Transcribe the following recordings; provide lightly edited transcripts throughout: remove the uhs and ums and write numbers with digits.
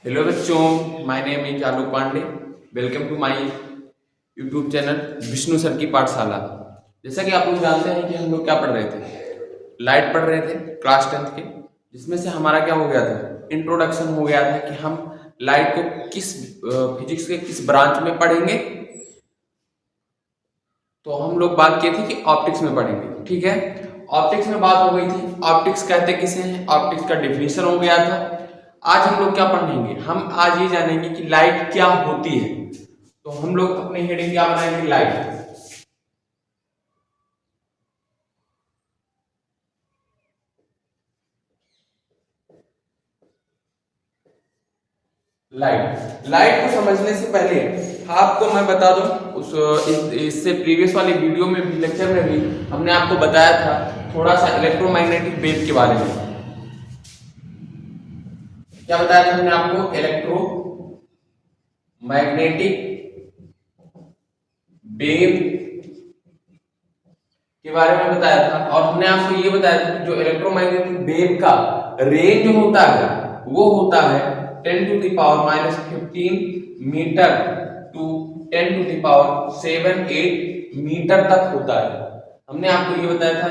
Hello बच्चों, my name is Alok Pandey. Welcome to my YouTube channel Vishnu sir की पाठशाला। जैसा कि आप लोग जानते हैं कि हम लोग क्या पढ़ रहे थे, लाइट पढ़ रहे थे क्लास 10th के, जिसमें से हमारा क्या हो गया था, इंट्रोडक्शन हो गया था कि हम लाइट को किस फिजिक्स के किस ब्रांच में पढ़ेंगे। तो हम लोग बात की थी कि ऑप्टिक्स में पढ़ेंगे, ठीक है। ऑप्टिक्स में बात हो गई थी, ऑप्टिक्स कहते किसे हैं, ऑप्टिक्स का डिफिनीशन हो गया था। आज हम लोग क्या पढ़ेंगे, हम आज ये जानेंगे कि लाइट क्या होती है। तो हम लोग अपनी हेडिंग क्या बनाएंगे, लाइट। लाइट को समझने से पहले आपको मैं बता दूं, इससे प्रीवियस वाले वीडियो में भी, लेक्चर में भी हमने आपको बताया था थोड़ा सा इलेक्ट्रोमैग्नेटिक वेव के बारे में। क्या बताया था हमने आपको, इलेक्ट्रो मैग्नेटिक वेव के बारे में बताया था। और हमने आपको ये बताया था कि जो इलेक्ट्रोमैग्नेटिक वेव का रेंज होता है वो होता है 10⁻⁻15 मीटर टू 10⁻7-8 मीटर तक होता है। हमने आपको ये बताया था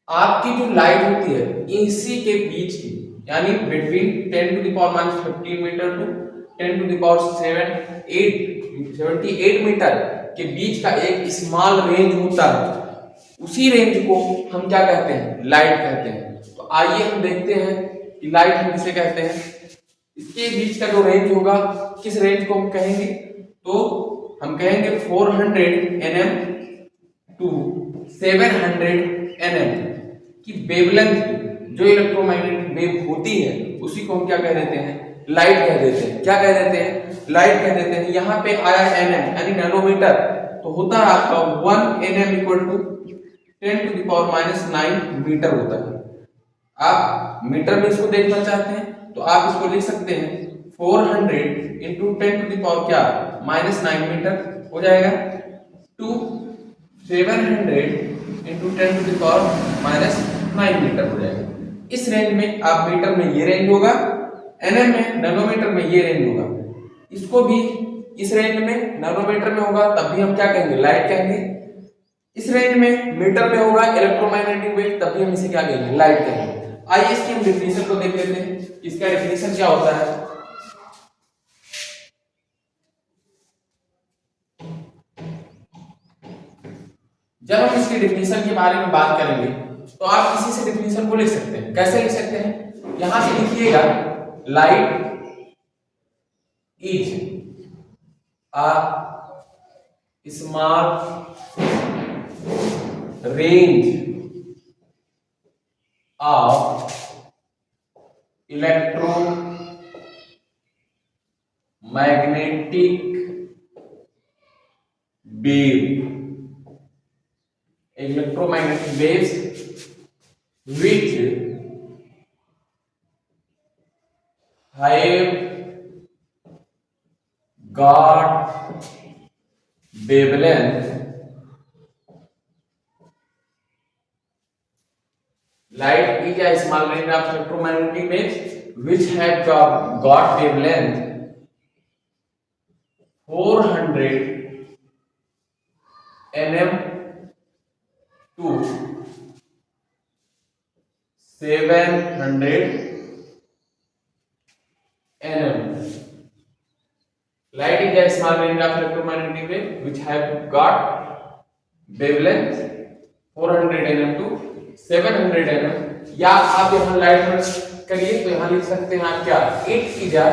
आपकी जो लाइट होती है इसी के बीच की, यानी बिटवीन 10⁻15 मीटर टू 10⁻78 मीटर के बीच का एक स्मॉल रेंज होता है। उसी रेंज को हम क्या कहते हैं, लाइट कहते हैं। तो आइए हम देखते हैं कि लाइट हम किसे कहते हैं। इसके बीच का जो रेंज होगा, किस रेंज को हम कहेंगे, तो हम कहेंगे 400 nm टू 700 nm की वेवलेंथ की जो इलेक्ट्रोमैग्नेटिक वेव होती है उसी को हम क्या कह देते हैं, लाइट कह देते हैं। क्या कह देते हैं, लाइट कह देते हैं। यहाँ पे आया nm यानी नैनोमीटर, तो होता है आपका 1 nm इक्वल टू 10⁻⁹ मीटर होता है। आप मीटर में इसको देखना चाहते हैं तो आप इसको लिख सकते हैं 400 इंटू 10⁻⁹ क्या -9 मीटर हो जाएगा, टू 700 इंटू 10⁻⁻9 मीटर हो जाएगा। इस रेंज में आप मीटर में ये रेंज होगा, एनएम में नैनोमीटर में ये रेंज होगा। इसको भी इस रेंज में नैनोमीटर में होगा तब भी हम क्या कहेंगे, लाइट कहेंगे। इस रेंज में मीटर में होगा इलेक्ट्रोमैग्नेटिक वेव तब भी हम इसे क्या कहेंगे, लाइट कहेंगे। आइए इसकी हम डेफिनेशन को देख लेते हैं, इसका डेफिनेशन क्या होता है। जब हम इसकी डेफिनेशन के बारे में बात करेंगे तो आप किसी से डेफिनेशन को लिख सकते हैं। कैसे लिख सकते हैं, यहां से लिखिएगा, light is a small range of electromagnetic waves which have got wavelength. Light is a small range of electromagnetic waves which have got wavelength 400 nm to 700 nm. Light is a small range of electromagnetic wave which have got wavelength 400 nm to 700 nm। या आप यहां light करिए तो यहां लिख सकते हैं आप क्या, इट इज अ,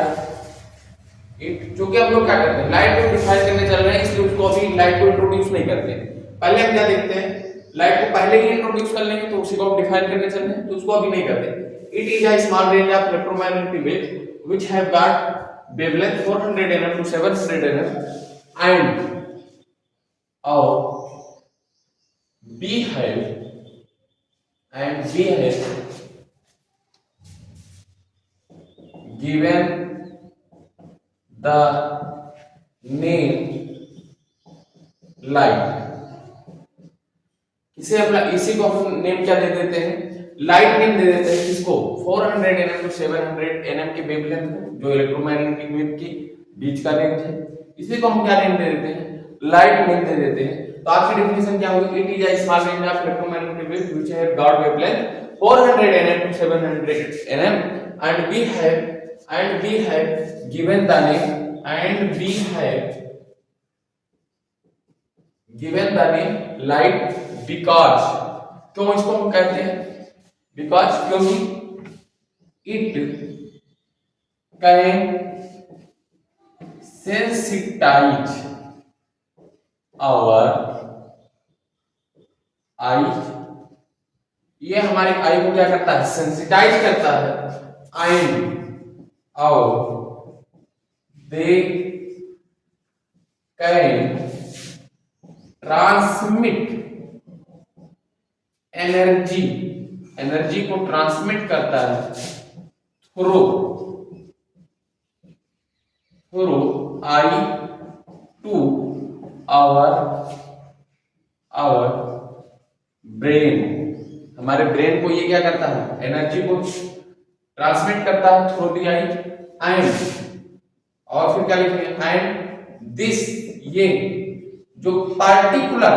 इट, जो कि हम लोग क्या करते हैं, लाइट को डिफाइन करने चल रहे हैं इसलिए उसको अभी लाइट को इंट्रोड्यूस नहीं करते हैं। पहले हम क्या देखते हैं, लाइट को पहले ही इंट्रोड्यूस कर लेंगे तो उसी को हम डिफाइन करने चल रहे हैं तो उसको अभी नहीं करते। It is a small range of electromagnetic waves which have got wavelength 400 nm to 700 nm and behave given the name light। इसे अपना इसी को हम नेम क्या दे देते हैं, लाइट नेम दे देते हैं किसको 400 nm टू 700 nm के वेवलेंथ को, जो इलेक्ट्रोमैग्नेटिक वेव की बीच का रेंज है, इसी को हम क्या नेम दे देते हैं, लाइट नेम दे देते हैं। तो आपकी डेफिनेशन क्या होगी, it is a small range of electromagnetic wave which have got wavelength 400 nm to 700 nm and we have given the name light because, क्यों इसको हम कहते हैं because, क्योंकि it can sensitize our eyes, ये हमारे आई को क्या करता है, सेंसिटाइज करता है, एंड और दे कैन ट्रांसमिट एनर्जी को ट्रांसमिट करता है through eye to our brain, हमारे ब्रेन को ये क्या करता है, एनर्जी को ट्रांसमिट करता है थ्रू दी आई, एंड और फिर क्या लिखेंगे, एंड दिस, ये जो particular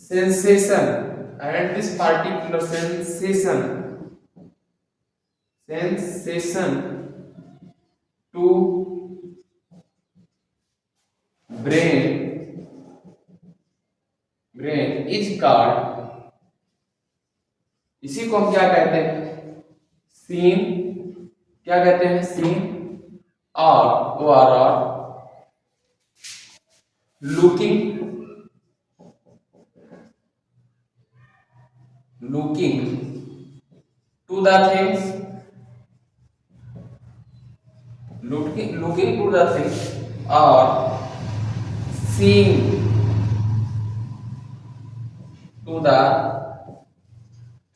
sensation, and this particular sensation to brain is called, इसी को हम क्या कहते हैं, सीन, क्या कहते हैं, सीन और looking to the things, looking to the things or seeing to the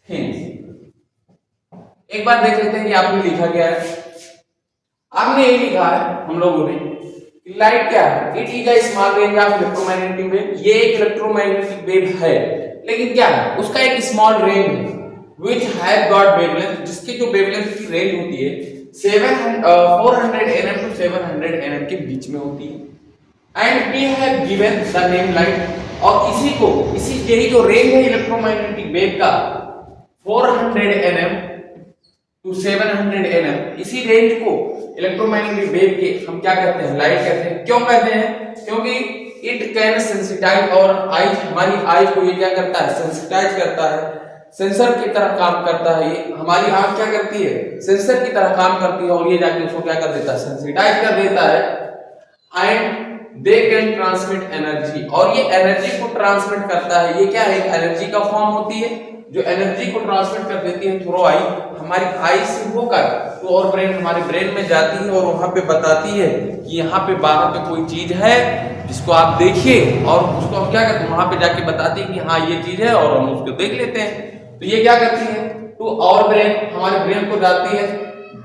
things। एक बार देख लेते हैं कि आपने लिखा क्या है, आपने ये लिखा है हम लोगों ने, लाइट क्या है, it is a small range of electromagnetic wave, ये एक इलेक्ट्रोमैग्नेटिक वेव है, लेकिन क्या है, उसका एक स्मॉल रेंज है, which have got wavelength, जिसकी जो वेवलेंथ की रेंज होती है 400 nm to 700 nm के बीच में होती है, and we have given the name light, और इसी यही जो रेंज है इलेक्ट्रोमैग्नेटिक वेव का 400 nm to 700 nm, इसी रेंज को इलेक्ट्रोमैग्नेटिक वेव के हम क्या कहते हैं, लाइट कहते हैं। क्यों कहते हैं, क्योंकि इट कैन सेंसिटाइज, और आईज, हमारी आईज को ये क्या करता है, सेंसिटाइज करता है, सेंसर की तरह काम करता है, ये हमारी आंख क्या करती है, सेंसर की तरह काम करती है, और ये जाके उसको क्या कर देता है, सेंसिटाइज कर देता है, and they can transmit energy, और ये एनर्जी को ट्रांसमिट करता है, ये क्या है, एक एनर्जी का फॉर्म होती है जो एनर्जी को ट्रांसमिट कर देती है थ्रू आई, हमारी आई से होकर तो और ब्रेन, हमारे ब्रेन में जाती है, और वहां पे बताती है कि यहाँ पे बाहर पे कोई चीज है जिसको आप देखिए, और उसको हम क्या करते हैं, वहां पे जाके बताती है कि हाँ ये चीज है, और हम उसको देख लेते हैं। तो ये क्या करती है, टू आवर ब्रेन, हमारे ब्रेन को जाती है,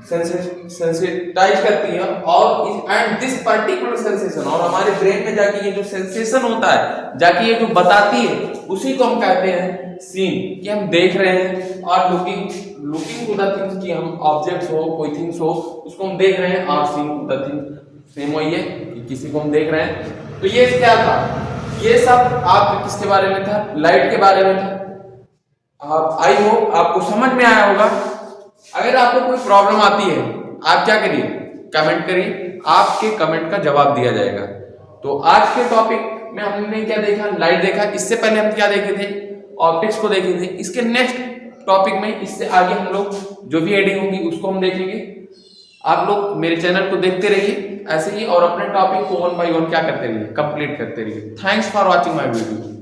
सेंसिटाइज करती है, और एंड दिस पर्टिकुलर सेंसेशन, और हमारे ब्रेन में जाके ये जो सेंसेशन होता है, जाके ये जो बताती है, उसी को हम कहते हैं सीन, कि हम देख रहे हैं, और लुकिंग टू द थिंग्स, कि हम ऑब्जेक्ट्स हो, कोई थिंग्स हो, उसको हम देख रहे हैं, और seen to the things same वही है कि किसी को हम देख रहे हैं। तो ये क्या था, ये सब आप किसके बारे में था, लाइट के बारे में था। आप आई होप आपको समझ में आया होगा। अगर आपको कोई प्रॉब्लम आती है, आप क्या करिए, कमेंट करिए, आपके कमेंट का जवाब दिया जाएगा। तो आज के टॉपिक में हमने क्या देखा, लाइट देखा, इससे पहले हम क्या देखे थे, ऑप्टिक्स को देखे थे। इसके नेक्स्ट टॉपिक में, इससे आगे हम लोग जो भी एडिंग होगी उसको हम देखेंगे। आप लोग मेरे चैनल को देखते रहिए ऐसे ही, और अपने टॉपिक को वन बाय वन क्या करते रहिए, कंप्लीट करते रहिए। Thanks for watching my video.